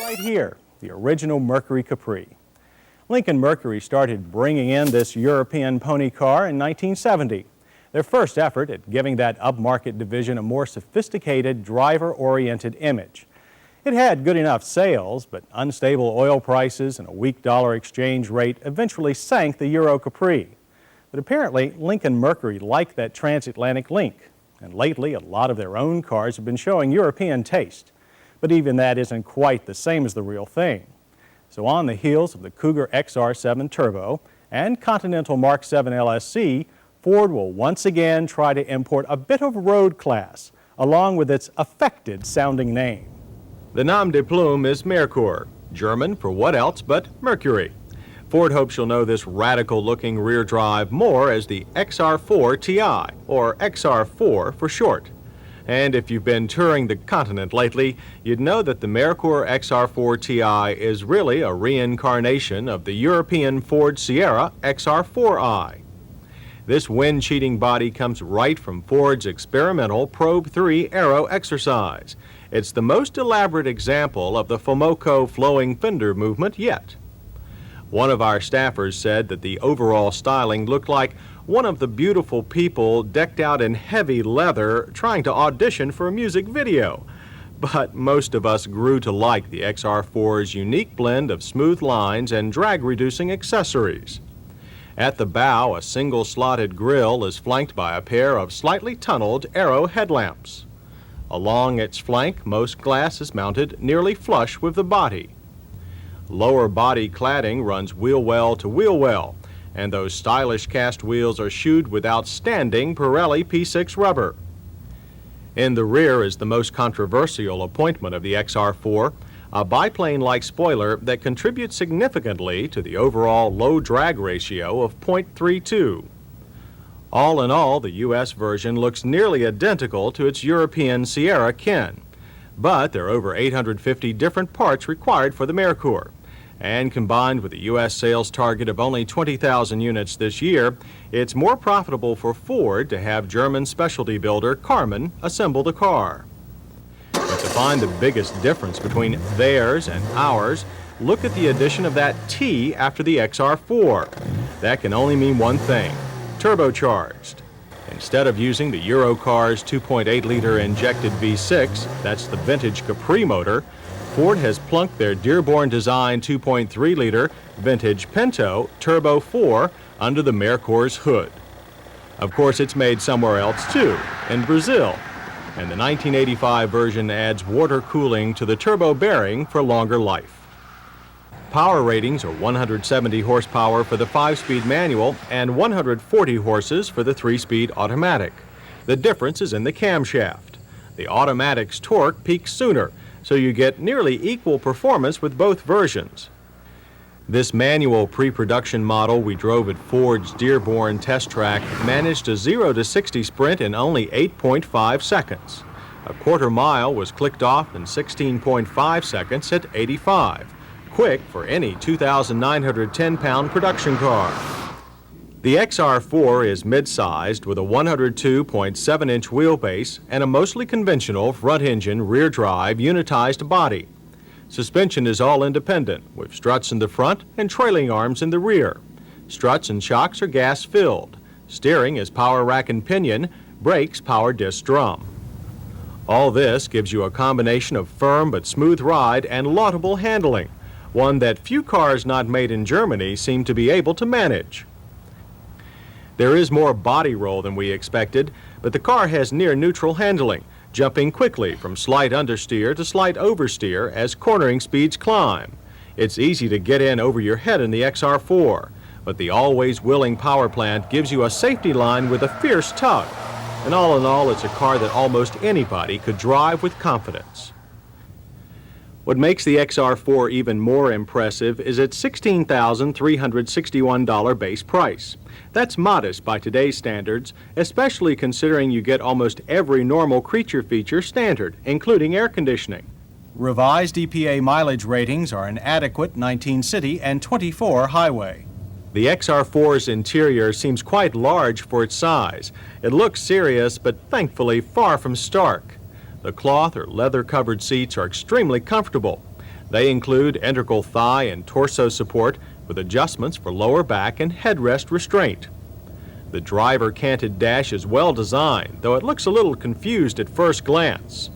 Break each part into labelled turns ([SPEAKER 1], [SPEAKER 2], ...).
[SPEAKER 1] Right here, the original Mercury Capri. Lincoln Mercury started bringing in this European pony car in 1970. Their first effort at giving that upmarket division a more sophisticated, driver-oriented image. It had good enough sales, but unstable oil prices and a weak dollar exchange rate eventually sank the Euro Capri. But apparently, Lincoln Mercury liked that transatlantic link, and lately a lot of their own cars have been showing European taste. But even that isn't quite the same as the real thing. So on the heels of the Cougar XR7 Turbo and Continental Mark 7 LSC, Ford will once again try to import a bit of road class, along with its affected sounding name.
[SPEAKER 2] The nom de plume is Merkur, German for what else but Mercury. Ford hopes you'll know this radical-looking rear drive more as the XR4Ti, or XR4 for short. And if you've been touring the continent lately, you'd know that the Merkur XR4Ti is really a reincarnation of the European Ford Sierra XR4i. This wind-cheating body comes right from Ford's experimental Probe 3 aero exercise. It's the most elaborate example of the Fomoco flowing fender movement yet. One of our staffers said that the overall styling looked like one of the beautiful people decked out in heavy leather trying to audition for a music video. But most of us grew to like the XR4's unique blend of smooth lines and drag-reducing accessories. At the bow, a single slotted grille is flanked by a pair of slightly tunneled aero headlamps. Along its flank, most glass is mounted nearly flush with the body. Lower body cladding runs wheel well to wheel well, and those stylish cast wheels are shoed with outstanding Pirelli P6 rubber. In the rear is the most controversial appointment of the XR4, a biplane-like spoiler that contributes significantly to the overall low drag ratio of 0.32. All in all, the U.S. version looks nearly identical to its European Sierra kin, but there are over 850 different parts required for the Merkur. And combined with a U.S. sales target of only 20,000 units this year, it's more profitable for Ford to have German specialty builder Karmann assemble the car. But to find the biggest difference between theirs and ours, look at the addition of that T after the XR4. That can only mean one thing: turbocharged. Instead of using the Eurocar's 2.8-liter injected V6, that's the vintage Capri motor, Ford has plunked their Dearborn design 2.3-liter vintage Pinto Turbo 4 under the Merkur's hood. Of course, it's made somewhere else too, in Brazil, and the 1985 version adds water cooling to the turbo bearing for longer life. Power ratings are 170 horsepower for the 5-speed manual and 140 horses for the 3-speed automatic. The difference is in the camshaft. The automatic's torque peaks sooner, so you get nearly equal performance with both versions. This manual pre-production model we drove at Ford's Dearborn test track managed a 0 to 60 sprint in only 8.5 seconds. A quarter mile was clicked off in 16.5 seconds at 85. Quick for any 2,910-pound production car. The XR4 is mid-sized with a 102.7-inch wheelbase and a mostly conventional front-engine, rear-drive, unitized body. Suspension is all independent, with struts in the front and trailing arms in the rear. Struts and shocks are gas-filled. Steering is power rack and pinion, brakes power disc drum. All this gives you a combination of firm but smooth ride and laudable handling, one that few cars not made in Germany seem to be able to manage. There is more body roll than we expected, but the car has near-neutral handling, jumping quickly from slight understeer to slight oversteer as cornering speeds climb. It's easy to get in over your head in the XR4, but the always-willing power plant gives you a safety line with a fierce tug. And all in all, it's a car that almost anybody could drive with confidence. What makes the XR4 even more impressive is its $16,361 base price. That's modest by today's standards, especially considering you get almost every normal creature feature standard, including air conditioning.
[SPEAKER 1] Revised EPA mileage ratings are an adequate 19 city and 24 highway.
[SPEAKER 2] The XR4's interior seems quite large for its size. It looks serious, but thankfully far from stark. The cloth or leather-covered seats are extremely comfortable. They include integral thigh and torso support with adjustments for lower back and headrest restraint. The driver canted dash is well designed, though it looks a little confused at first glance.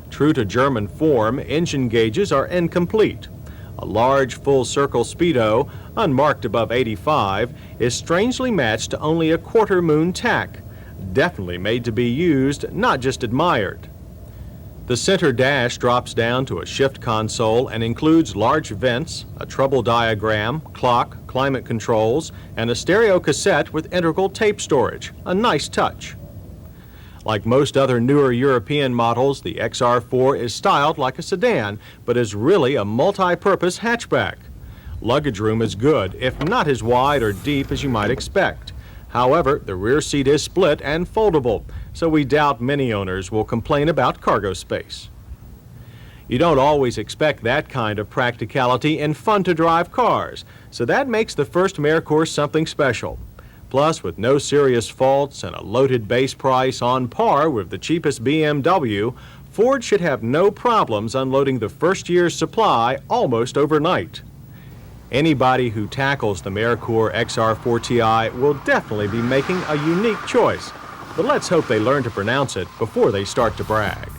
[SPEAKER 2] True to German form, engine gauges are incomplete. A large full-circle speedo, unmarked above 85, is strangely matched to only a quarter-moon tack. Definitely made to be used, not just admired. The center dash drops down to a shift console and includes large vents, a trouble diagram, clock, climate controls, and a stereo cassette with integral tape storage. A nice touch. Like most other newer European models, the XR4 is styled like a sedan, but is really a multi-purpose hatchback. Luggage room is good, if not as wide or deep as you might expect. However, the rear seat is split and foldable, so we doubt many owners will complain about cargo space. You don't always expect that kind of practicality in fun-to-drive cars, so that makes the first Merkur something special. Plus, with no serious faults and a loaded base price on par with the cheapest BMW, Ford should have no problems unloading the first year's supply almost overnight. Anybody who tackles the Merkur XR4Ti will definitely be making a unique choice, but let's hope they learn to pronounce it before they start to brag.